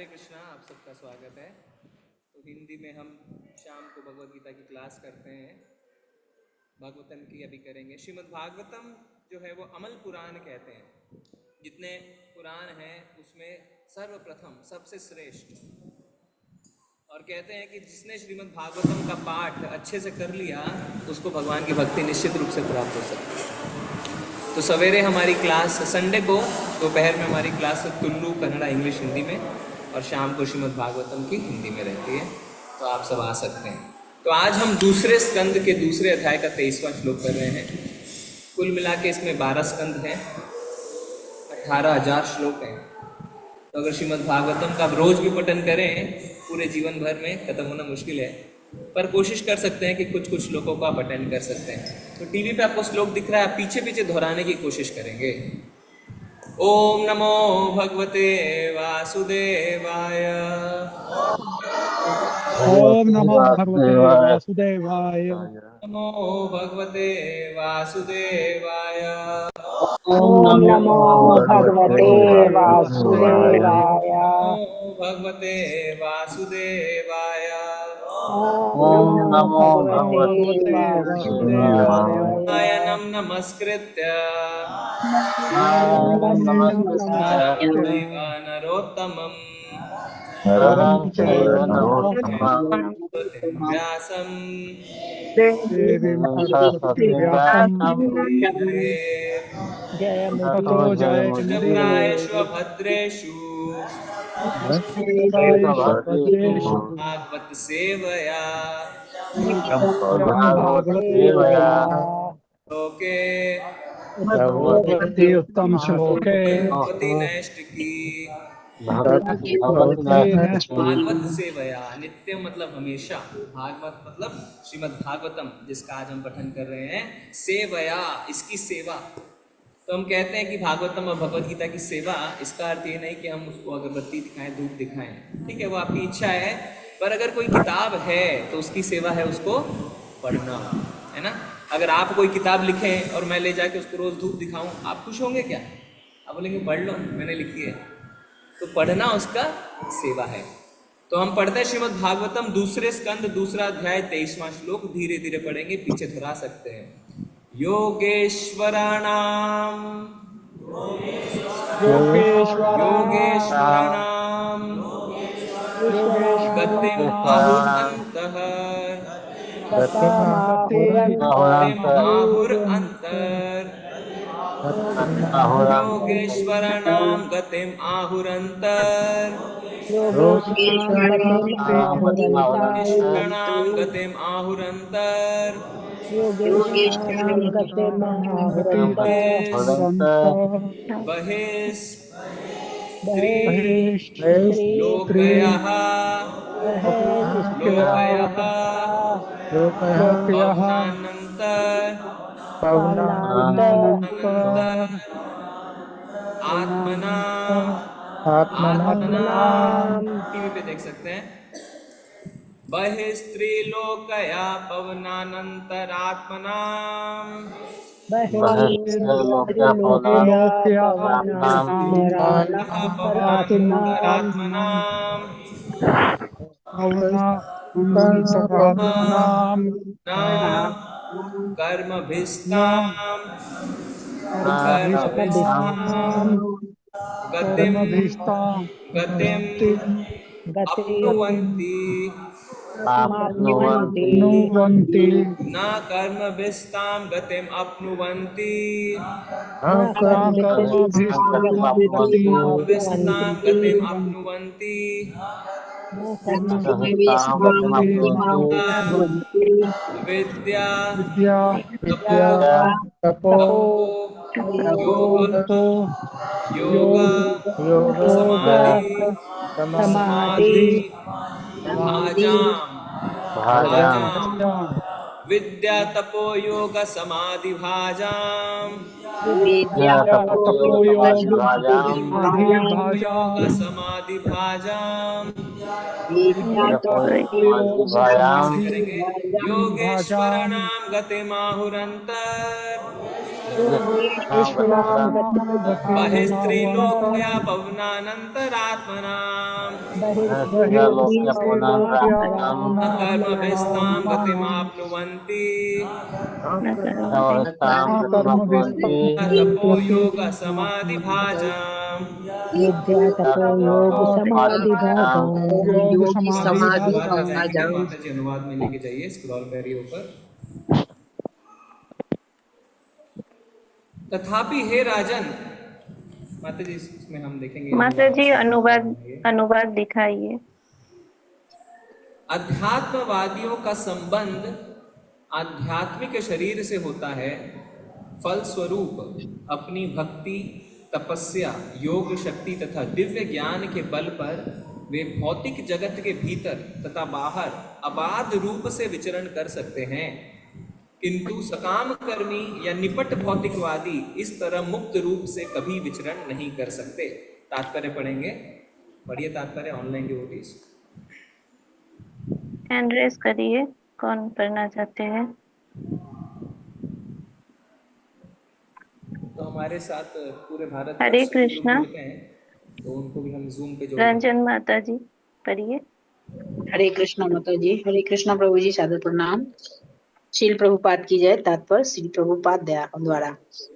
कृष्णा, आप सबका स्वागत है। तो हिंदी में हम शाम को भगवत गीता की क्लास करते हैं। भागवतम की अभी करेंगे। श्रीमद् भागवतम जो है वो अमल पुराण कहते हैं। जितने पुराण हैं उसमें सर्वप्रथम सबसे श्रेष्ठ, और कहते हैं कि जिसने श्रीमद् भागवतम का पाठ अच्छे से कर लिया उसको भगवान की भक्ति निश्चित रूप से प्राप्त हो सकती है। तो सवेरे हमारी क्लास, संडे को दोपहर में हमारी क्लास तुल्लू कन्नड़ा इंग्लिश हिंदी में, और शाम को श्रीमद् भागवतम की हिंदी में रहती है। तो आप सब आ सकते हैं। तो आज हम दूसरे स्कंद के दूसरे अध्याय का 23वां श्लोक कर रहे हैं। कुल मिला के इसमें 12 स्कंद हैं, 18,000 श्लोक हैं। तो अगर श्रीमद् भागवतम का रोज भी पठन करें पूरे जीवन भर में खत्म होना मुश्किल है, पर कोशिश कर सकते हैं कि कुछ कुछ श्लोकों का पठन कर सकते हैं। तो टीवी पे आपको श्लोक दिख रहा है, आप पीछे पीछे दोहराने की कोशिश करेंगे। ओम नमो भगवते वासुदेवाय। ओम नमो भगवते वासुदेवाय। नमो भगवते वासुदेवाय। ओम नमो भगवते वासुदेवाय। नमो भगवते वासुदेवाय। ओम नमो भगवते वासुदेवाय। नारायणं नमस्कृत्य नरोत्तमं व्यासं जयेश्व भद्रेषु भागवत सेवया लोके उत्तम श्लोके नैष्टिकी भागवत सेवया। नित्य मतलब हमेशा, भागवत मतलब श्रीमद् भागवतम जिसका आज हम पठन कर रहे हैं, सेवया इसकी सेवा। तो हम कहते हैं कि भागवतम और भगवत गीता की सेवा, इसका अर्थ ये नहीं कि हम उसको अगरबत्ती दिखाएं, धूप दिखाएं, ठीक है, वो आपकी इच्छा है। पर अगर कोई किताब है तो उसकी सेवा है उसको पढ़ना, है ना। अगर आप कोई किताब लिखें और मैं ले जाके उसको रोज धूप दिखाऊं, आप खुश होंगे क्या? आप बोलेंगे पढ़ लो, मैंने लिखी है। तो पढ़ना उसका सेवा है। तो हम पढ़ते हैं श्रीमद् भागवतम दूसरे स्कंद दूसरा अध्याय 23वां श्लोक। धीरे धीरे पढ़ेंगे, पीछे दोहरा सकते हैं। योगेश्वराणाम गतिम आहुरन्तः योगेश्वराणां गतिम आहुरन्तः योगेश्वराणां गतिम आहुरन्तः बहिस्त्रीलोकयः आत्मना टीवी पे देख सकते हैं। बहिस्त्रीलोकया पवनानन्तरात्मना कर्मभिस्तां गतिम अपनुवन्ति न कर्मभिस्तां गतिम अपनुवन्ति गतिम अपनुवन्ति विद्या तपो योग समाधि भाजाम विद्या तपो योग समाधि भाजाम योग समाधि भाजाम योगेश्वराणां गतिमाहुरन्तः येषां बहिस्त्रीलोक्या पवनानन्तरात्मनाम् बहिस्त्रीलोक्य न कर्मभिस्तां गतिमाप्नुवन्ति तपो योग समाधिभाजाम् विद्या तपो योग समाधि भाजा योग समाधि अनुवाद भाजा लगाएंगे माता जी, अनुवाद में लेके जाइए, स्क्रॉल करिए ऊपर। तथापि हे राजन, माता जी इसमें हम देखेंगे माता जी अनुवाद अनुवाद। अनुवाद दिखाइए। अध्यात्मवादियों का संबंध आध्यात्मिक शरीर से होता है। फलस्वरूप अपनी भक्ति, तपस्या, योग शक्ति तथा दिव्य ज्ञान के बल पर वे भौतिक जगत के भीतर तथा बाहर अबाध रूप से विचरण कर सकते हैं, किंतु सकाम कर्मी या निपट भौतिकवादी इस तरह मुक्त रूप से कभी विचरण नहीं कर सकते। तात्पर्य पढ़ेंगे, पढ़िए तात्पर्य, ऑनलाइन डिवोटीज। हैंड रेस करिए, कौन पढ़ना चाहते हैं। तो हमारे साथ पूरे भारत हरे वर्ष के लोग कृष्णा। जुड़ते हैं, तो उनको भी हम जूम पे जोड़ रंजन माता जी पढ़िए। हरे कृष्णा माता जी। हरे कृष्णा प्रभु जी, सादर प्रणाम। श्रील प्रभुपाद की जय। तात्पर्य श्री प्रभुपाद द्वारा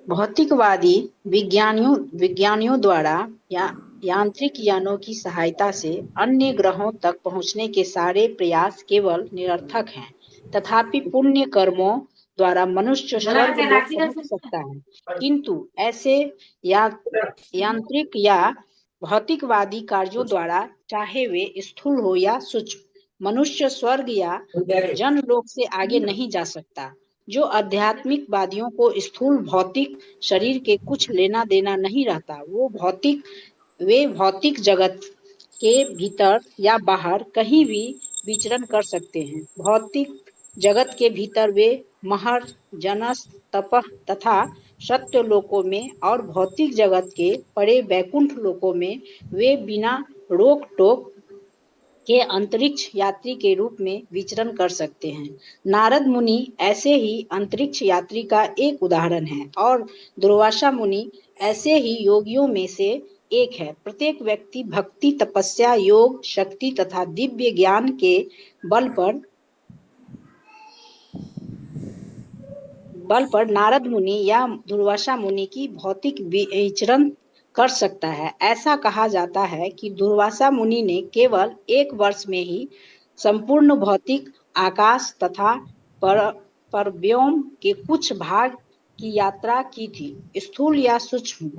भौतिकवादी विज्ञानियों द्वारा यांत्रिक यानों की सहायता से अन्य ग्रहों तक पहुंचने के सारे प्रयास केवल निरर्थक हैं। तथापि पुण्य कर्मों द्वारा मनुष्य स्वर्ग लोक पहुंच सकता है, किंतु ऐसे यांत्रिक या भौतिकवादी कार्यों द्वारा, चाहे वे स्थूल हो या सूक्ष्म, मनुष्य स्वर्ग या जन लोक से आगे नहीं जा सकता। जो आध्यात्मिक वादियों को स्थूल भौतिक शरीर के कुछ लेना देना नहीं रहता, वे भौतिक जगत के भीतर या बाहर कहीं भी विचरण कर सकते हैं। भौतिक जगत के भीतर वे महर, जनस, तपह तथा सत्य लोकों में और भौतिक जगत के परे वैकुंठ लोकों में वे बिना रोक टोक के अंतरिक्ष यात्री के रूप में विचरण कर सकते हैं। नारद मुनि ऐसे ही अंतरिक्ष यात्री का एक उदाहरण है और दुर्वासा मुनि ऐसे ही योगियों में से एक है। प्रत्येक व्यक्ति भक्ति, तपस्या, योग शक्ति तथा दिव्य ज्ञान के बल पर नारद मुनि या दुर्वासा मुनि की भौतिक विचरण कर सकता है। ऐसा कहा जाता है कि दुर्वासा मुनि ने केवल 1 वर्ष में ही संपूर्ण भौतिक आकाश तथा परव्योम के कुछ भाग की यात्रा की थी। स्थूल या सूक्ष्म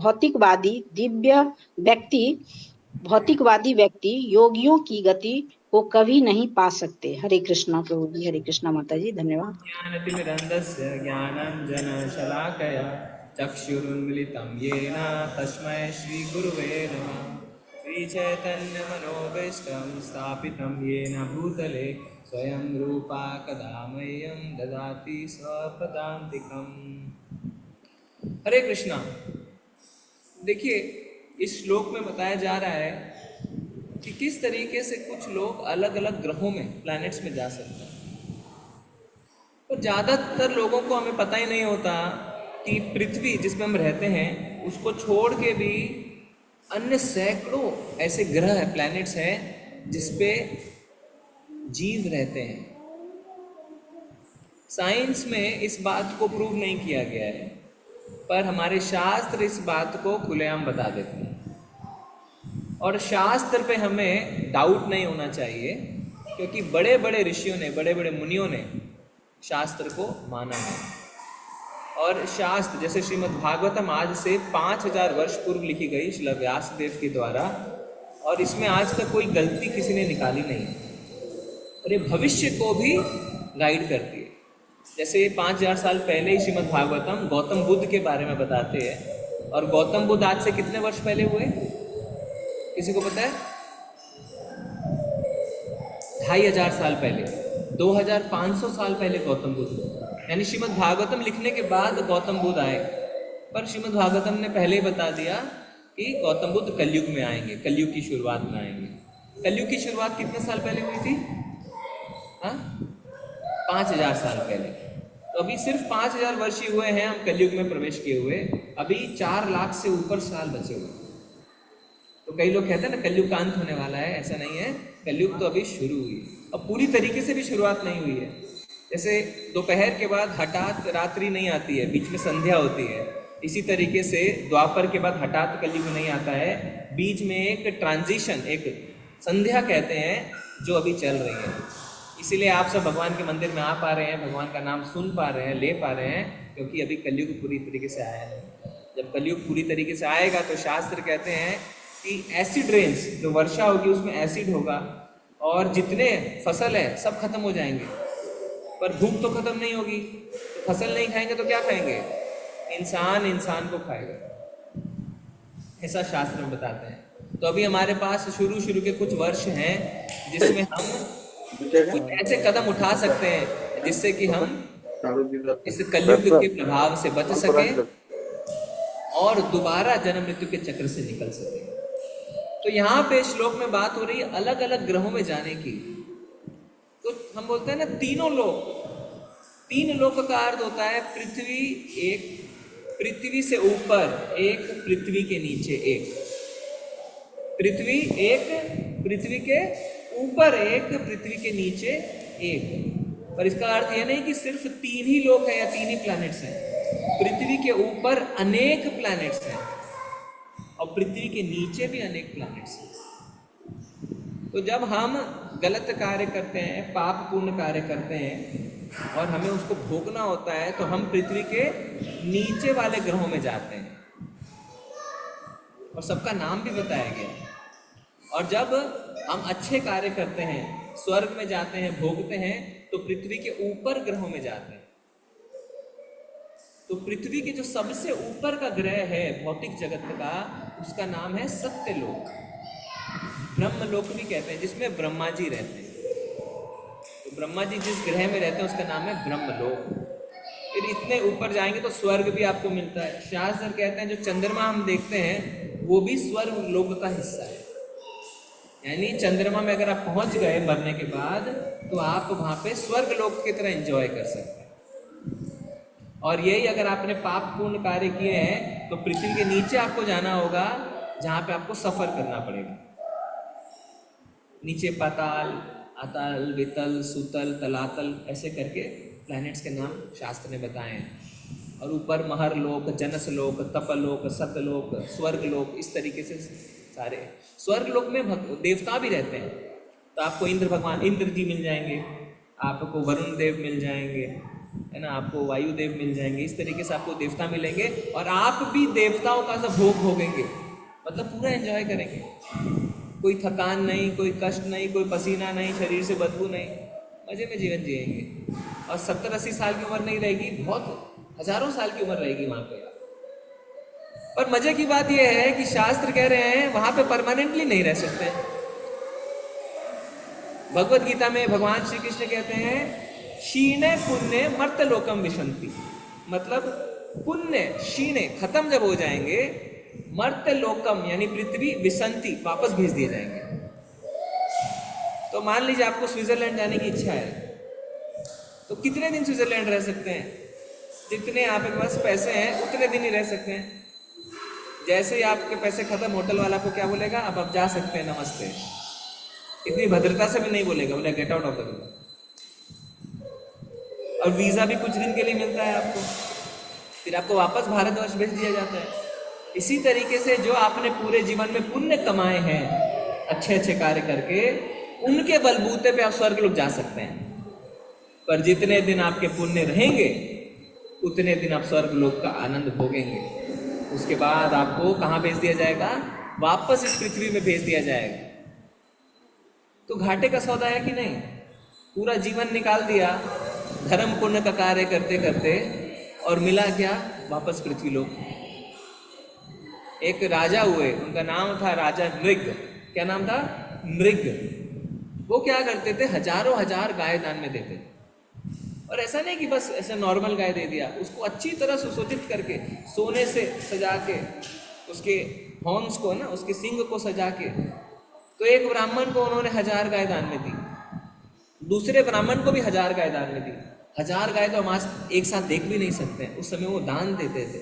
भौतिकवादी व्यक्ति योगियों की गति को कभी नहीं पा सकते। हरे कृष्णा प्रभु जी। हरे कृष्णा माता जी, धन्यवाद। ज्ञानतिमिरन्धस्य ज्ञानाञ्जनशलाकया चक्षुरुन्मिलितं येन तस्मै श्रीगुरुवे नमः। श्रीचैतन्यमनोभीष्टं स्थापितं येन भूतले स्वयं रूपा कदा मह्यं ददाति स्वपदान्तिकम्। हरे कृष्णा। देखिए, इस श्लोक में बताया जा रहा है कि किस तरीके से कुछ लोग अलग अलग ग्रहों में, प्लैनेट्स में जा सकते हैं। तो ज़्यादातर लोगों को हमें पता ही नहीं होता कि पृथ्वी जिसमें हम रहते हैं उसको छोड़ के भी अन्य सैकड़ों ऐसे ग्रह हैं, प्लैनेट्स हैं जिसपे जीव रहते हैं। साइंस में इस बात को प्रूव नहीं किया गया है, पर हमारे शास्त्र इस बात को खुलेआम बता देते हैं। और शास्त्र पे हमें डाउट नहीं होना चाहिए, क्योंकि बड़े बड़े ऋषियों ने, बड़े बड़े मुनियों ने शास्त्र को माना है। और शास्त्र जैसे श्रीमद् भागवतम आज से 5000 वर्ष पूर्व लिखी गई श्री व्यास देव के द्वारा, और इसमें आज तक कोई गलती किसी ने निकाली नहीं है, और ये भविष्य को भी गाइड करती है। जैसे 5000 साल पहले ही श्रीमद् भागवतम गौतम बुद्ध के बारे में बताते हैं, और गौतम बुद्ध आज से कितने वर्ष पहले हुए, किसी को पता है? 2500 साल पहले, 2500 साल पहले गौतम बुद्ध, यानी श्रीमद् भागवतम लिखने के बाद गौतम बुद्ध आए। पर श्रीमद् भागवतम ने पहले ही बता दिया कि गौतम बुद्ध कलयुग में आएंगे, कलयुग की शुरुआत में आएंगे। कलयुग की शुरुआत कितने साल पहले हुई थी? हाँ, 5000 साल पहले। तो अभी सिर्फ 5000 वर्ष ही हुए हैं हम कलयुग में प्रवेश किए हुए, अभी 4 लाख से ऊपर साल बचे हुए। तो कई लोग कहते हैं ना कलयुग का अंत होने वाला है, ऐसा नहीं है, कलयुग तो अभी शुरू हुई, अब पूरी तरीके से भी शुरुआत नहीं हुई है। जैसे दोपहर के बाद हठात रात्रि नहीं आती है, बीच में संध्या होती है, इसी तरीके से द्वापर के बाद हठात कलयुग नहीं आता है, बीच में एक ट्रांजिशन, एक संध्या कहते हैं जो अभी चल रही है। इसीलिए आप सब भगवान के मंदिर में आ पा रहे हैं, भगवान का नाम सुन पा रहे हैं, ले पा रहे हैं, क्योंकि अभी कलयुग पूरी तरीके से आया नहीं। जब कलयुग पूरी तरीके से आएगा तो शास्त्र कहते हैं कि एसिड रेन्स, जो वर्षा होगी उसमें एसिड होगा और जितने फसल है सब खत्म हो जाएंगे, पर भूख तो खत्म नहीं होगी। तो फसल नहीं खाएंगे तो क्या खाएंगे? इंसान इंसान को खाएगा, ऐसा शास्त्र में बताते हैं। तो अभी हमारे पास शुरू के कुछ वर्ष हैं जिसमें हम कुछ ऐसे कदम उठा सकते हैं जिससे कि हम इस कलयुग के प्रभाव से बच सके और दोबारा जन्म मृत्यु के चक्र से निकल सके। तो यहाँ पे श्लोक में बात हो रही है अलग अलग ग्रहों में जाने की। तो हम बोलते हैं ना तीनों लोक, 3 लोक का अर्थ होता है पृथ्वी, एक पृथ्वी से ऊपर, एक पृथ्वी के नीचे, एक पृथ्वी, एक पृथ्वी के ऊपर, एक पृथ्वी के नीचे, एक। पर इसका अर्थ यह नहीं कि सिर्फ 3 ही लोक हैं या 3 ही प्लैनेट्स हैं। पृथ्वी के ऊपर अनेक प्लैनेट्स हैं और पृथ्वी के नीचे भी अनेक प्लैनेट्स हैं। तो जब हम गलत कार्य करते हैं, पाप पूर्ण कार्य करते हैं और हमें उसको भोगना होता है, तो हम पृथ्वी के नीचे वाले ग्रहों में जाते हैं और सबका नाम भी बताया गया है। और जब हम अच्छे कार्य करते हैं, स्वर्ग में जाते हैं, भोगते हैं, तो पृथ्वी के ऊपर ग्रहों में जाते हैं। तो पृथ्वी के जो सबसे ऊपर का ग्रह है भौतिक जगत का, उसका नाम है सत्यलोक, ब्रह्मलोक भी कहते हैं, जिसमें ब्रह्मा जी रहते हैं। तो ब्रह्मा जी जिस ग्रह में रहते हैं उसका नाम है ब्रह्मलोक। फिर इतने ऊपर जाएंगे तो स्वर्ग भी आपको मिलता है। शास्त्र कहते हैं जो चंद्रमा हम देखते हैं वो भी स्वर्ग लोक का हिस्सा है। यानी चंद्रमा में अगर आप पहुंच गए मरने के बाद, तो आप वहां पे स्वर्ग लोक की तरह एंजॉय कर सकते हैं। और यही अगर आपने पाप पूर्ण कार्य किए हैं तो पृथ्वी के नीचे आपको जाना होगा, जहां पे आपको सफर करना पड़ेगा। नीचे पाताल, अतल, वितल, सुतल, तलातल, ऐसे करके प्लैनेट्स के नाम शास्त्र ने बताए हैं। और ऊपर महरलोक, जनसलोक, तपलोक, सतलोक, स्वर्गलोक, इस तरीके से सारे। स्वर्गलोक में देवता भी रहते हैं, तो आपको इंद्र भगवान, इंद्र जी मिल जाएंगे, आपको वरुण देव मिल जाएंगे, है ना, आपको वायु देव मिल जाएंगे। इस तरीके से आपको देवता मिलेंगे और आप भी देवताओं का सब भोग भोगेंगे, मतलब पूरा एंजॉय करेंगे। कोई थकान नहीं, कोई कष्ट नहीं, कोई पसीना नहीं, शरीर से बदबू नहीं, मजे में जीवन जिएंगे। और 70-80 साल की उम्र नहीं रहेगी, बहुत हजारों साल की उम्र रहेगी वहां पे। और मजे की बात यह है कि शास्त्र कह रहे हैं वहां पे परमानेंटली नहीं रह सकते। भगवत गीता में भगवान श्री कृष्ण कहते हैं क्षीणे पुण्य मर्तलोकम विशंति, मतलब पुण्य क्षीणे खत्म जब हो जाएंगे, मर्तलोकम यानी पृथ्वी, विशंति वापस भेज दिए जाएंगे। तो मान लीजिए आपको स्विट्जरलैंड जाने की इच्छा है, तो कितने दिन स्विट्जरलैंड रह सकते हैं? जितने आपके पास पैसे हैं उतने दिन ही रह सकते हैं। जैसे ही आपके पैसे खत्म, होटल वाला को क्या बोलेगा, अब आप जा सकते हैं, नमस्ते। इतनी भद्रता से भी नहीं बोलेगा, बोले get out of the room. और वीजा भी कुछ दिन के लिए मिलता है आपको, फिर आपको वापस भारतवर्ष भेज दिया जाता है। इसी तरीके से जो आपने पूरे जीवन में पुण्य कमाए हैं अच्छे अच्छे कार्य करके, उनके बलबूते पे आप स्वर्ग लोग जा सकते हैं। पर जितने दिन आपके पुण्य रहेंगे उतने दिन आप स्वर्ग लोक का आनंद भोगेंगे। उसके बाद आपको कहाँ भेज दिया जाएगा? वापस इस पृथ्वी में भेज दिया जाएगा। तो घाटे का सौदा है कि नहीं? पूरा जीवन निकाल दिया धर्म पुण्य का कार्य करते करते, और मिला क्या? वापस पृथ्वी लोक। एक राजा हुए, उनका नाम था राजा नृग। क्या नाम था? नृग। वो क्या करते थे, हजारों हजार गाय दान में देते। और ऐसा नहीं कि बस ऐसे नॉर्मल गाय दे दिया, उसको अच्छी तरह सुसज्जित करके, सोने से सजा के, उसके हॉर्न्स को ना, उसके सींग को सजा के। तो एक ब्राह्मण को उन्होंने 1000 गाय दान में दी, दूसरे ब्राह्मण को भी 1000 गाय दान में दी। 1000 गाय तो हम आज एक साथ देख भी नहीं सकते हैं, उस समय वो दान देते थे।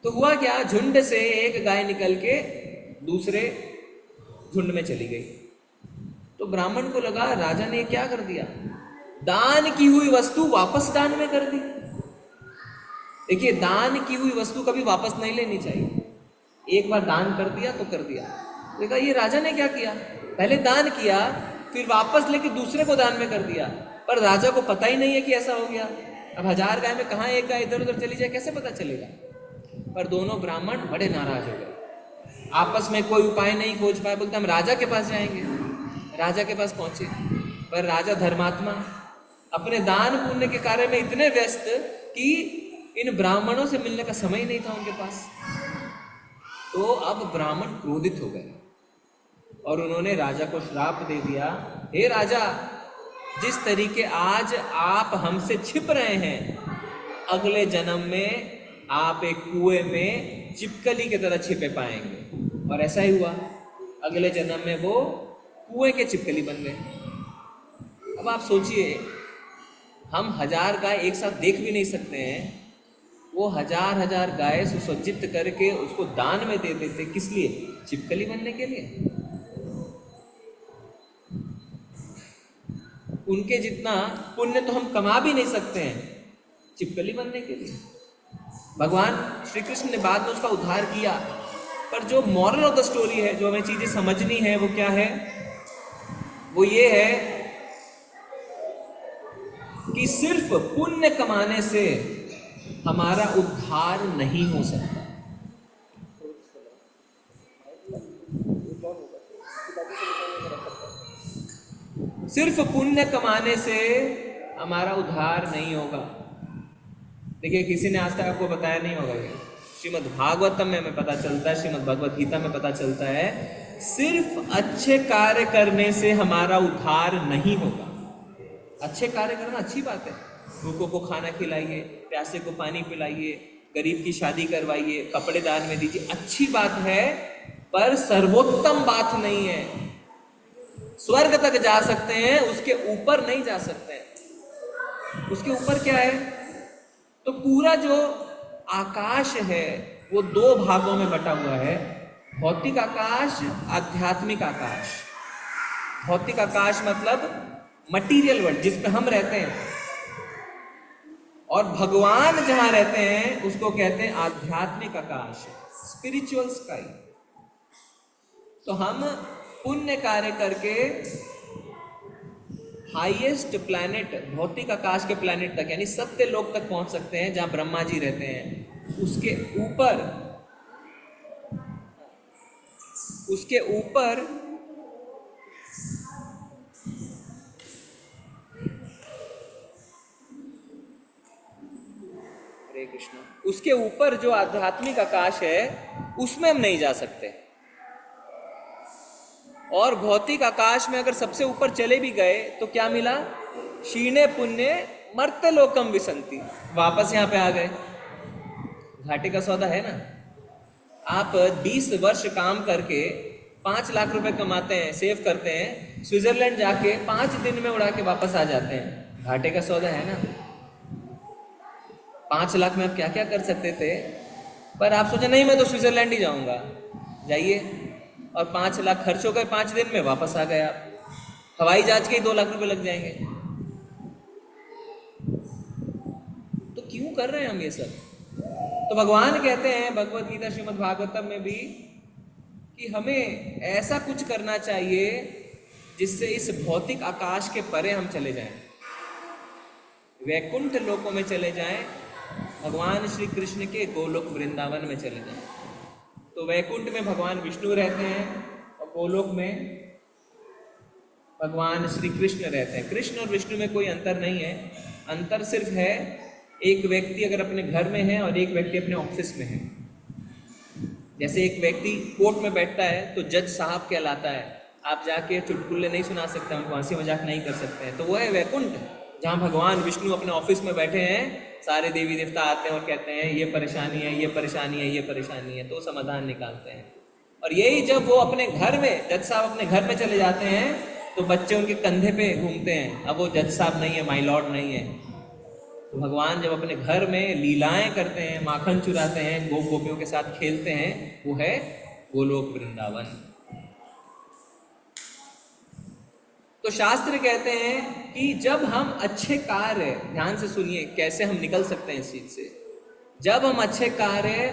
तो हुआ क्या, झुंड से एक गाय निकल के दूसरे झुंड में चली गई। तो ब्राह्मण को लगा राजा ने क्या कर दिया, दान की हुई वस्तु वापस दान में कर दी। देखिए, दान की हुई वस्तु कभी वापस नहीं लेनी चाहिए, एक बार दान कर दिया तो कर दिया। देखा ये राजा ने क्या किया, पहले दान किया फिर वापस लेके दूसरे को दान में कर दिया, पर राजा को पता ही नहीं है कि ऐसा हो गया। अब 1000 गाय में कहाँ एक गाय इधर उधर चली जाए, कैसे पता चलेगा। पर दोनों ब्राह्मण बड़े नाराज हो गए, आपस में कोई उपाय नहीं खोज पाए, बोलते हम राजा के पास जाएंगे। राजा के पास पहुंचे, पर राजा धर्मात्मा अपने दान पुण्य के कार्य में इतने व्यस्त कि इन ब्राह्मणों से मिलने का समय ही नहीं था उनके पास। तो अब ब्राह्मण क्रोधित हो गए और उन्होंने राजा को श्राप दे दिया, हे राजा, जिस तरीके आज आप हमसे छिप रहे हैं, अगले जन्म में आप एक कुएं में चिपकली की तरह छिपे पाएंगे। और ऐसा ही हुआ, अगले जन्म में वो कुएं के चिपकली बन गए। अब आप सोचिए, हम 1000 गाय एक साथ देख भी नहीं सकते हैं, वो 1000 गाय सुसज्जित करके उसको दान में दे देते, किस लिए, चिपकली बनने के लिए। उनके जितना पुण्य तो हम कमा भी नहीं सकते हैं चिपकली बनने के लिए। भगवान श्री कृष्ण ने बाद में उसका उद्धार किया, पर जो मॉरल ऑफ द स्टोरी है, जो हमें चीजें समझनी है, वो क्या है, वो ये है कि सिर्फ पुण्य कमाने से हमारा उद्धार नहीं हो सकता। सिर्फ पुण्य कमाने से हमारा उद्धार नहीं होगा। देखिए, किसी ने आज तक आपको बताया नहीं होगा, ये श्रीमद् भागवतम में हमें पता चलता है, श्रीमद् भगवत गीता में पता चलता है, सिर्फ अच्छे कार्य करने से हमारा उद्धार नहीं होगा। अच्छे कार्य करना अच्छी बात है, भूखों को खाना खिलाइए, प्यासे को पानी पिलाइए, गरीब की शादी करवाइए, कपड़े दान में दीजिए, अच्छी बात है, पर सर्वोत्तम बात नहीं है। स्वर्ग तक जा सकते हैं, उसके ऊपर नहीं जा सकते हैं। उसके ऊपर क्या है, तो पूरा जो आकाश है वो 2 भागों में बटा हुआ है, भौतिक आकाश, आध्यात्मिक आकाश। भौतिक आकाश मतलब मटीरियल वर्ल्ड जिसमें हम रहते हैं, और भगवान जहां रहते हैं उसको कहते हैं आध्यात्मिक आकाश, स्पिरिचुअल स्काई। तो हम पुण्य कार्य करके हाईएस्ट प्लैनेट, भौतिक आकाश के प्लैनेट तक, यानी सत्य लोक तक पहुंच सकते हैं, जहां ब्रह्मा जी रहते हैं। उसके ऊपर हरे कृष्णा, उसके ऊपर जो आध्यात्मिक आकाश है उसमें हम नहीं जा सकते। और भौतिक आकाश में अगर सबसे ऊपर चले भी गए तो क्या मिला, क्षीणे पुण्य मर्त्य लोकम विसंति, वापस यहाँ पे आ गए। घाटे का सौदा है ना। आप 20 वर्ष काम करके 5 लाख रुपए कमाते हैं, सेव करते हैं, स्विट्जरलैंड जाके 5 दिन में उड़ा के वापस आ जाते हैं, घाटे का सौदा है ना। 5 लाख में आप क्या क्या कर सकते थे, पर आप सोचे नहीं मैं तो स्विट्जरलैंड ही जाऊंगा, जाइए, और 5 लाख खर्च हो गए, 5 दिन में वापस आ गए आप, हवाई जहाज के ही 2 लाख रुपए लग जाएंगे। तो क्यों कर रहे हैं हम ये सब। तो भगवान कहते हैं भगवत गीता श्रीमद् भागवतम में भी कि हमें ऐसा कुछ करना चाहिए जिससे इस भौतिक आकाश के परे हम चले जाएं, वैकुंठ लोकों में चले जाएं, भगवान श्री कृष्ण के गोलोक वृंदावन में चले जाएं। तो वैकुंठ में भगवान विष्णु रहते हैं और गोलोक में भगवान श्री कृष्ण रहते हैं। कृष्ण और विष्णु में कोई अंतर नहीं है, अंतर सिर्फ है एक व्यक्ति अगर अपने घर में है और एक व्यक्ति अपने ऑफिस में है। जैसे एक व्यक्ति कोर्ट में बैठता है तो जज साहब कहलाता है, आप जाके चुटकुले नहीं सुना सकते, हमको हंसी मजाक नहीं कर सकते हैं। तो वो है वैकुंठ, जहाँ भगवान विष्णु अपने ऑफिस में बैठे हैं, सारे देवी देवता आते हैं और कहते हैं ये परेशानी है, ये परेशानी है, ये परेशानी है, तो समाधान निकालते हैं। और यही जब वो अपने घर में, जज साहब अपने घर में चले जाते हैं, तो बच्चे उनके कंधे पे घूमते हैं। अब वो जज साहब नहीं है, माई लॉर्ड नहीं है। तो भगवान जब अपने घर में लीलाएं करते हैं, माखन चुराते हैं, गोपियों के साथ खेलते हैं, वो है गोलोक वृंदावन। तो शास्त्र कहते हैं कि जब हम अच्छे कार्य, ध्यान से सुनिए कैसे हम निकल सकते हैं इस चीज से, जब हम अच्छे कार्य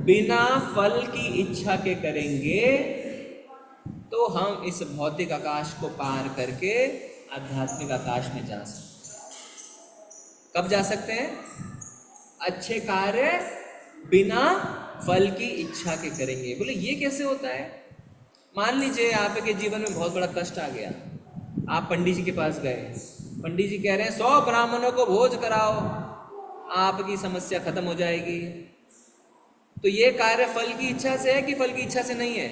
बिना फल की इच्छा के करेंगे तो हम इस भौतिक आकाश को पार करके आध्यात्मिक आकाश में जा सकते हैं। कब जा सकते हैं? अच्छे कार्य बिना फल की इच्छा के करेंगे। बोले ये कैसे होता है? मान लीजिए आपके जीवन में बहुत बड़ा कष्ट आ गया, आप पंडित जी के पास गए, पंडित जी कह रहे हैं 100 ब्राह्मणों को भोज कराओ, आपकी समस्या खत्म हो जाएगी। तो ये कार्य फल की इच्छा से है कि फल की इच्छा से नहीं है?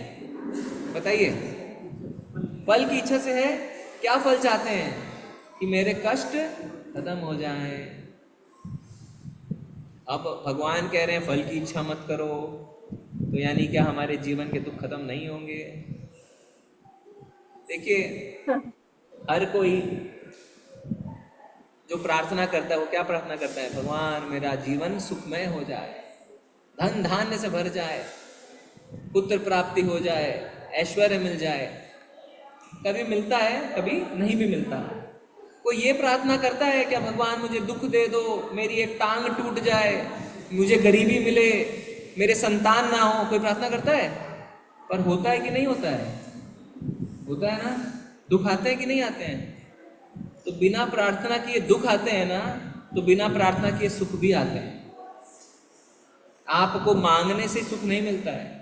बताइए। फल की इच्छा से है। क्या फल चाहते हैं? कि मेरे कष्ट खत्म हो जाएं। अब भगवान कह रहे हैं फल की इच्छा मत करो, तो यानी क्या हमारे जीवन के दुख खत्म नहीं होंगे? देखिए, हर कोई जो प्रार्थना करता है वो क्या प्रार्थना करता है? भगवान मेरा जीवन सुखमय हो जाए, धन धान्य से भर जाए, पुत्र प्राप्ति हो जाए, ऐश्वर्य मिल जाए। कभी मिलता है, कभी नहीं भी मिलता। कोई ये प्रार्थना करता है क्या भगवान मुझे दुख दे दो, मेरी एक टांग टूट जाए, मुझे गरीबी मिले, मेरे संतान ना हो? कोई प्रार्थना करता है? पर होता है कि नहीं होता है? होता है ना? दुख आते हैं कि नहीं आते हैं? तो बिना प्रार्थना किए दुख आते हैं ना, तो बिना प्रार्थना किए सुख भी आते हैं। आपको मांगने से सुख नहीं मिलता है।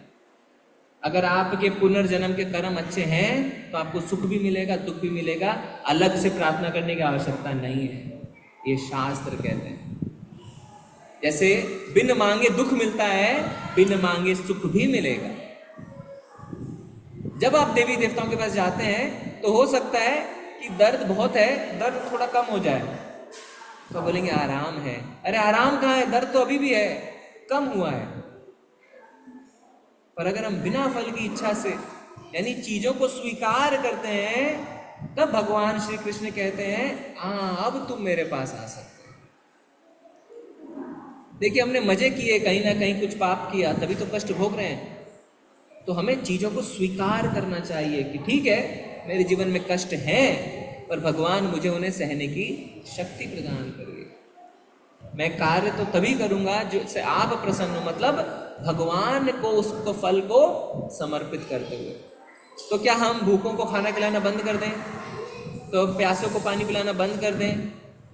अगर आपके पुनर्जन्म के कर्म अच्छे हैं तो आपको सुख भी मिलेगा, दुख भी मिलेगा, अलग से प्रार्थना करने की आवश्यकता नहीं है। ये शास्त्र कहते हैं। जैसे बिन मांगे दुख मिलता है, बिन मांगे सुख भी मिलेगा। जब आप देवी देवताओं के पास जाते हैं तो हो सकता है कि दर्द बहुत है, दर्द थोड़ा कम हो जाए, तो बोलेंगे आराम है। अरे आराम कहाँ है? दर्द तो अभी भी है, कम हुआ है। पर अगर हम बिना फल की इच्छा से, यानी चीजों को स्वीकार करते हैं, तब भगवान श्री कृष्ण कहते हैं हाँ अब तुम मेरे पास आ सकते हो। देखिए, हमने मजे किए, कहीं ना कहीं कुछ पाप किया, तभी तो कष्ट भोग रहे हैं। तो हमें चीजों को स्वीकार करना चाहिए कि ठीक है, मेरे जीवन में कष्ट हैं, पर भगवान मुझे उन्हें सहने की शक्ति प्रदान करिए। मैं कार्य तो तभी करूंगा जिससे आप प्रसन्न हो, मतलब भगवान को, उसको फल को समर्पित करते हुए। तो क्या हम भूखों को खाना खिलाना बंद कर दें? तो प्यासों को पानी पिलाना बंद कर दें?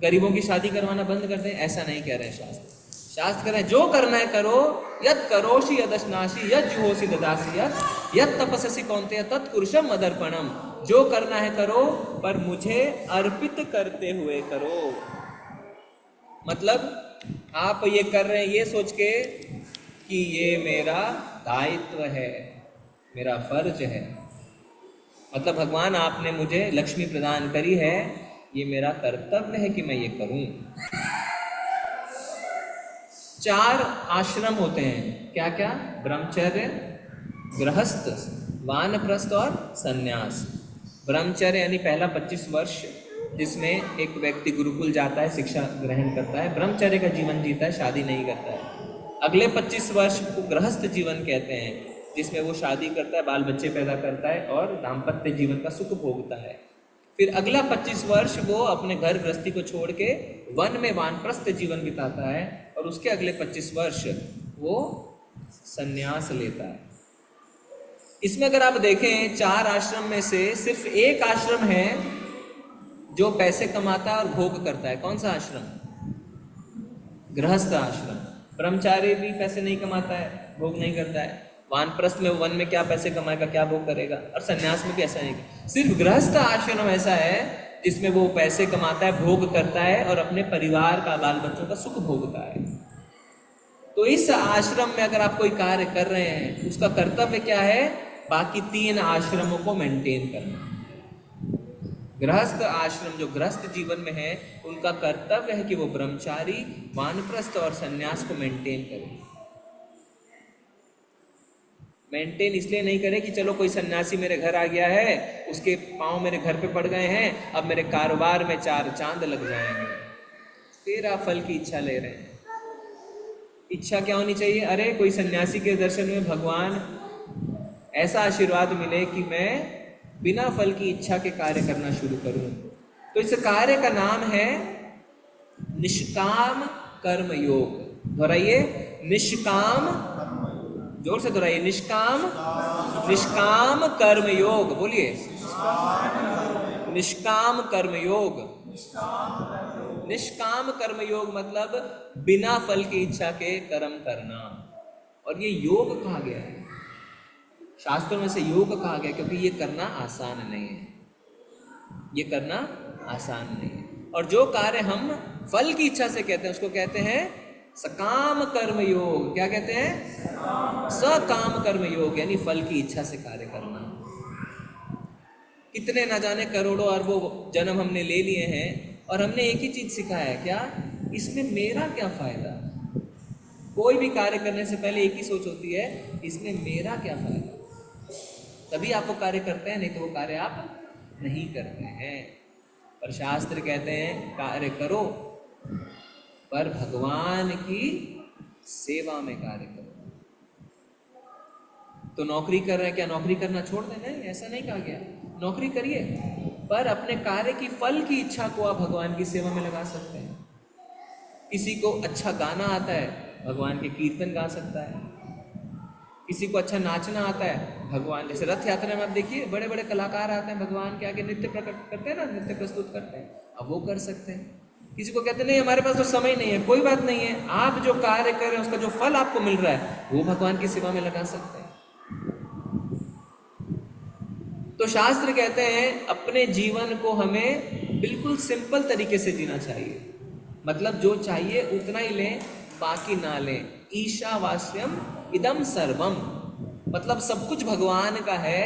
गरीबों की शादी करवाना बंद कर दें? ऐसा नहीं कह रहे हैं शास्त्र। शास्त्र कह रहे हैं जो करना है करो, यत् करोषि यदश्नासि यत् जुहोषि ददासि यत् तपस्सि कौन्तेय तत्कुरुषम् मदर्पणम्। जो करना है करो, पर मुझे अर्पित करते हुए करो। मतलब आप ये कर रहे हैं ये सोच के कि ये मेरा दायित्व है, मेरा फर्ज है। मतलब भगवान आपने मुझे लक्ष्मी प्रदान करी है, ये मेरा कर्तव्य है कि मैं ये करूं। 4 आश्रम होते हैं। क्या क्या? ब्रह्मचर्य, गृहस्थ, वानप्रस्थ और सन्यास। ब्रह्मचर्य यानी पहला 25 वर्ष जिसमें एक व्यक्ति गुरुकुल जाता है, शिक्षा ग्रहण करता है, ब्रह्मचर्य का जीवन जीता है, शादी नहीं करता है। अगले 25 वर्ष को गृहस्थ जीवन कहते हैं, जिसमें वो शादी करता है, बाल बच्चे पैदा करता है और दाम्पत्य जीवन का सुख भोगता है। फिर अगला 25 वर्ष वो अपने घर गृहस्थी को छोड़ के वन में वानप्रस्थ जीवन बिताता है, और उसके अगले 25 वर्ष वो संन्यास लेता है। इसमें अगर आप देखें 4 आश्रम में से सिर्फ एक आश्रम है जो पैसे कमाता है और भोग करता है। कौन सा आश्रम? गृहस्थ आश्रम। ब्रह्मचारी भी पैसे नहीं कमाता है, भोग नहीं करता है। वानप्रस्थ में वन में क्या पैसे कमाएगा, क्या भोग करेगा? और सन्यास में भी ऐसा नहीं। सिर्फ गृहस्थ आश्रम ऐसा है जिसमें वो पैसे कमाता है, भोग करता है और अपने परिवार का, बाल बच्चों का सुख भोगता है। तो इस आश्रम में अगर आप कोई कार्य कर रहे हैं, उसका कर्तव्य क्या है? बाकी 3 आश्रमों को मेंटेन करना। गृहस्थ आश्रम जो गृहस्थ जीवन में है, उनका कर्तव्य है कि वो ब्रह्मचारी, वानप्रस्थ और सन्यास को मेंटेन करें। मेंटेन इसलिए नहीं करें कि चलो कोई सन्यासी मेरे घर आ गया है, उसके पाँव मेरे घर पे पड़ गए हैं, अब मेरे कारोबार में 4 चांद लग जाएंगे। तेरा फल की इच्छा ले रहे हैं। इच्छा क्या होनी चाहिए? अरे कोई सन्यासी के दर्शन में भगवान ऐसा आशीर्वाद मिले कि मैं बिना फल की इच्छा के कार्य करना शुरू करूं। तो इस कार्य का नाम है निष्काम कर्म योग। दोहराइए, निष्काम, जोर से दोहराइए, निष्काम कर्म योग। बोलिए, निष्काम कर्म योग। निष्काम कर्म योग मतलब बिना फल की इच्छा के कर्म करना। और ये योग कहा गया है, शास्त्रों में से योग कहा गया, क्योंकि ये करना आसान नहीं है। ये करना आसान नहीं है। और जो कार्य हम फल की इच्छा से कहते हैं उसको कहते हैं सकाम कर्म योग। क्या कहते हैं? सकाम कर्म योग, यानी फल की इच्छा से कार्य करना। कितने ना जाने करोड़ों अरबों जन्म हमने ले लिए हैं और हमने एक ही चीज सिखाया है, क्या? इसमें मेरा क्या फायदा। कोई भी कार्य करने से पहले एक ही सोच होती है, इसमें मेरा क्या फायदा। तभी आप वो कार्य करते हैं, नहीं तो वो कार्य आप नहीं करते हैं। पर शास्त्र कहते हैं कार्य करो पर भगवान की सेवा में कार्य करो। तो नौकरी कर रहे हैं, क्या नौकरी करना छोड़ देना है? ऐसा नहीं कहा गया। नौकरी करिए पर अपने कार्य की फल की इच्छा को आप भगवान की सेवा में लगा सकते हैं। किसी को अच्छा गाना आता है, भगवान के कीर्तन गा सकता है। किसी को अच्छा नाचना आता है, भगवान, जैसे रथ यात्रा में आप देखिए बड़े बड़े कलाकार आते हैं, भगवान के आगे नृत्य प्रकट करते हैं ना, नृत्य प्रस्तुत करते हैं, अब वो कर सकते हैं। किसी को कहते नहीं हमारे पास तो समय नहीं है, कोई बात नहीं है, आप जो कार्य कर रहे हैं उसका जो फल आपको मिल रहा है वो भगवान की सेवा में लगा सकते हैं। तो शास्त्र कहते हैं अपने जीवन को हमें बिल्कुल सिंपल तरीके से जीना चाहिए। मतलब जो चाहिए उतना ही लें, बाकी ना लें। ईशावास्यम इदम सर्वम, मतलब सब कुछ भगवान का है,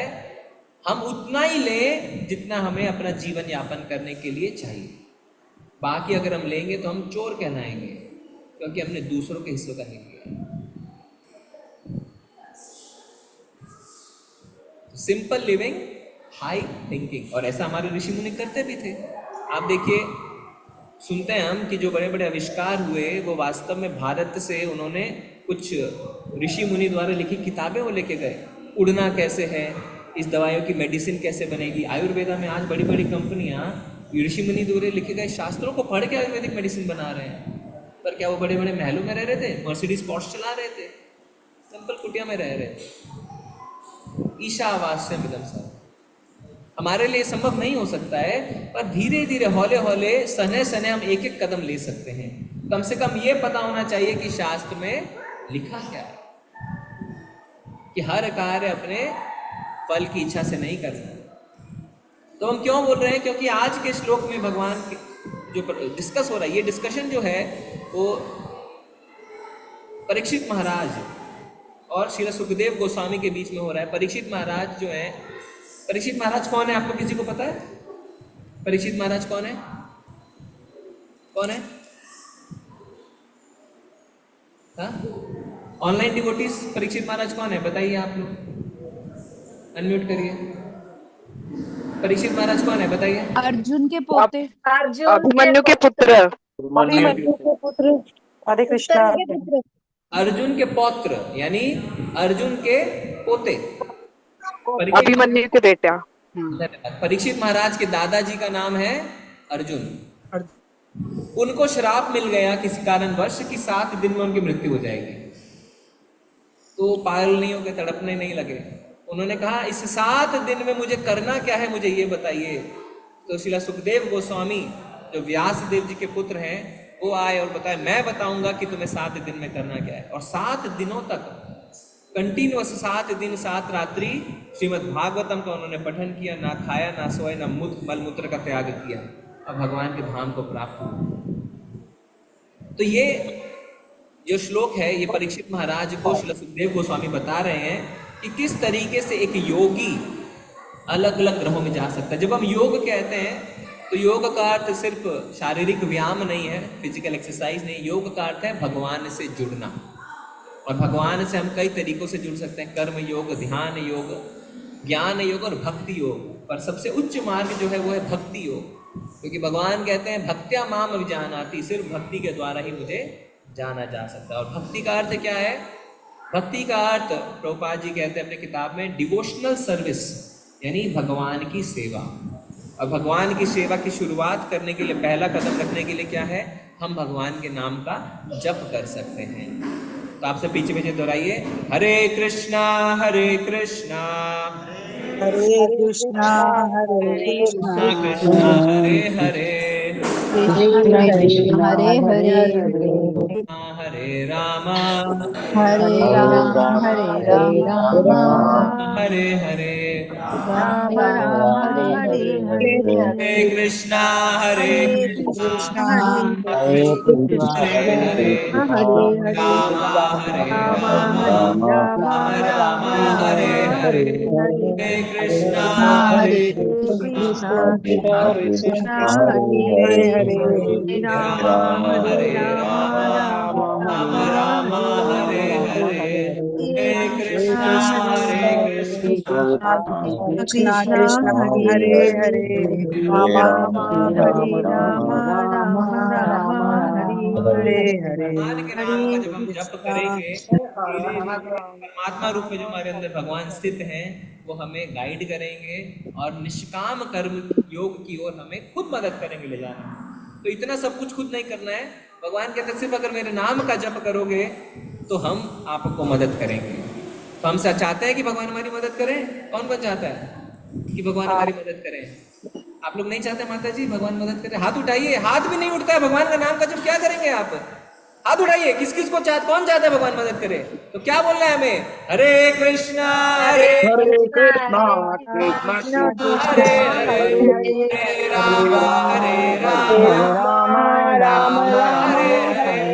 हम उतना ही लें जितना हमें अपना जीवन यापन करने के लिए चाहिए। बाकी अगर हम लेंगे तो हम चोर कहलाएंगे, क्योंकि हमने दूसरों के हिस्सों का नहीं लिया। सिंपल लिविंग, हाई थिंकिंग, और ऐसा हमारे ऋषि मुनि करते भी थे। आप देखिए, सुनते हैं हम कि जो बड़े बड़े आविष्कार हुए वो वास्तव में भारत से उन्होंने कुछ ऋषि मुनि द्वारा लिखी किताबें वो लेके गए। उड़ना कैसे है, इस दवाइयों की मेडिसिन कैसे बनेगी। आयुर्वेदा में आज बड़ी बड़ी कंपनियां ऋषि मुनि द्वारा लिखे गए शास्त्रों को पढ़ के आयुर्वेदिक मेडिसिन बना रहे हैं। पर क्या वो बड़े बड़े महलों में रह रहे थे, मर्सिडीज पोर्श चला रहे थे? सिंपल कुटिया में रह रहे थे। ईशावास्यम इदम सर्वम हमारे लिए संभव नहीं हो सकता है, पर धीरे धीरे हौले हौले सने सने हम एक एक कदम ले सकते हैं। कम से कम ये पता होना चाहिए कि शास्त्र में लिखा क्या है, कि हर कार्य अपने फल की इच्छा से नहीं करना। तो हम क्यों बोल रहे हैं? क्योंकि आज के श्लोक में भगवान जो डिस्कस हो रहा है, ये डिस्कशन जो है वो परीक्षित महाराज और श्री सुखदेव गोस्वामी के बीच में हो रहा है। परीक्षित महाराज जो है, परीक्षित महाराज कौन है? आपको किसी को पता है परीक्षित महाराज कौन है? कौन है? ऑनलाइन डिवोटीज, परीक्षित महाराज कौन है? बताइए आप लोग, अनम्यूट करिए। परीक्षित महाराज कौन है? बताइए। अर्जुन के पोते, अभिमन्यु के पुत्र। हरे कृष्णा। अर्जुन के पौत्र यानी अर्जुन के पोते, अभिमन्यु के बेटा। परीक्षित महाराज के दादाजी का नाम है अर्जुन। उनको श्राप मिल गया किसी कारणवश कि 7 दिन में उनकी मृत्यु हो जाएगी। तो पागल नहीं हो गए, तड़पने नहीं लगे। उन्होंने कहा इस 7 दिन में मुझे करना क्या है, मुझे ये बताइए। तो श्रील सुखदेव गोस्वामी जो व्यास देव जी के पुत्र हैं वो आए और बताए मैं बताऊंगा कि तुम्हें 7 दिन में करना क्या है। और 7 दिनों तक कंटिन्यूअस 7 दिन 7 रात्रि श्रीमद् भागवतम का उन्होंने पठन किया, ना खाया ना सोए ना मलमूत्र का त्याग किया और भगवान के धाम को प्राप्त हुआ। तो ये जो श्लोक है ये परीक्षित महाराज को श्री सुखदेव गोस्वामी बता रहे हैं कि किस तरीके से एक योगी अलग अलग ग्रहों में जा सकता है। जब हम योग कहते हैं तो योग का अर्थ सिर्फ शारीरिक व्यायाम नहीं है, फिजिकल एक्सरसाइज नहीं। योग का अर्थ है भगवान से जुड़ना। और भगवान से हम कई तरीकों से जुड़ सकते हैं, कर्म योग, ध्यान योग, ज्ञान योग और भक्ति योग। पर सबसे उच्च मार्ग जो है वो है भक्ति योग, क्योंकि भगवान कहते हैं भक्त्या माम अभिजानाति, सिर्फ भक्ति के द्वारा ही मुझे जाना जा सकता है। और भक्ति का अर्थ क्या है? भक्ति का अर्थ प्रभुपाद जी कहते हैं अपने किताब में डिवोशनल सर्विस, यानी भगवान की सेवा। और भगवान की सेवा की शुरुआत करने के लिए, पहला कदम रखने के लिए क्या है? हम भगवान के नाम का जप कर सकते हैं। तो आपसे पीछे पीछे दोहराइए, हरे कृष्णा हरे कृष्णा हरे कृष्णा कृष्णा कृष्णा हरे हरे कृष्णा हरे हरे हरे राम हरे राम हरे हरे राम राम हरे हरे हरे कृष्णा हरे कृष्णा हरे हरे राम हरे राम राम हरे हरे हरे कृष्णा हरे कृष्णा हरे हरे राम हरे राम राम हरे हरे हरे कृष्णा हरे कृष्णा कृष्णा कृष्णा हरे हरे राम हरे राम राम हरे हरे भगवान के नाम का जब हम जप करेंगे, धीरे धीरे परमात्मा रूप में जो हमारे अंदर भगवान स्थित हैं वो हमें गाइड करेंगे और निष्काम कर्म योग की ओर हमें खुद मदद करेंगे ले जाना। तो इतना सब कुछ खुद नहीं करना है, भगवान कहते हैं सिर्फ अगर मेरे नाम का जप करोगे तो हम आपको मदद करेंगे। तो हम चाहते हैं कि भगवान हमारी मदद करें? कौन कौन चाहता है कि भगवान हमारी मदद करें? आप लोग नहीं चाहते माता जी भगवान मदद करें? हाथ उठाइए। हाथ भी नहीं उठता है भगवान का नाम का जब क्या करेंगे आप? हाथ उठाइए। किस किस को कौन चाहता है भगवान मदद करे? तो क्या बोलना है हमें? हरे कृष्णा हरे कृष्णा हरे हरे हरे राम राम हरे हरे।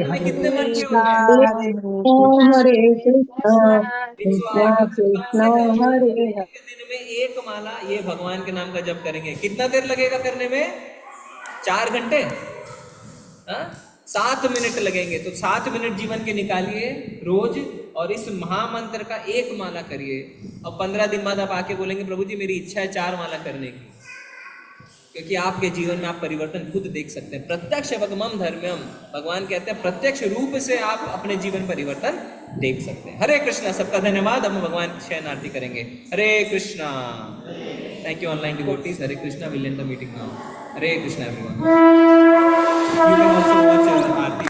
हमें कितने मन के हरे कृष्णा 108 कृष्णा हरे दिन में एक माला ये भगवान के नाम का जप करेंगे। कितना देर लगेगा करने में? 4 घंटे? 7 मिनट लगेंगे। तो 7 मिनट जीवन के निकालिए रोज और इस महामंत्र का एक माला करिए। और 15 दिन बाद आप आके बोलेंगे प्रभु जी मेरी इच्छा है 4 माला करने की, क्योंकि आपके जीवन में आप परिवर्तन खुद देख सकते हैं। प्रत्यक्ष एवं धर्म्यम, भगवान कहते हैं प्रत्यक्ष रूप से आप अपने जीवन परिवर्तन देख सकते हैं। हरे कृष्णा। सबका धन्यवाद। हम भगवान की शयन आरती करेंगे। Hare Krishna. Thank you online devotees. Hare Krishna. Will end the meeting now. Hare Krishna everyone. You can also watch Aarti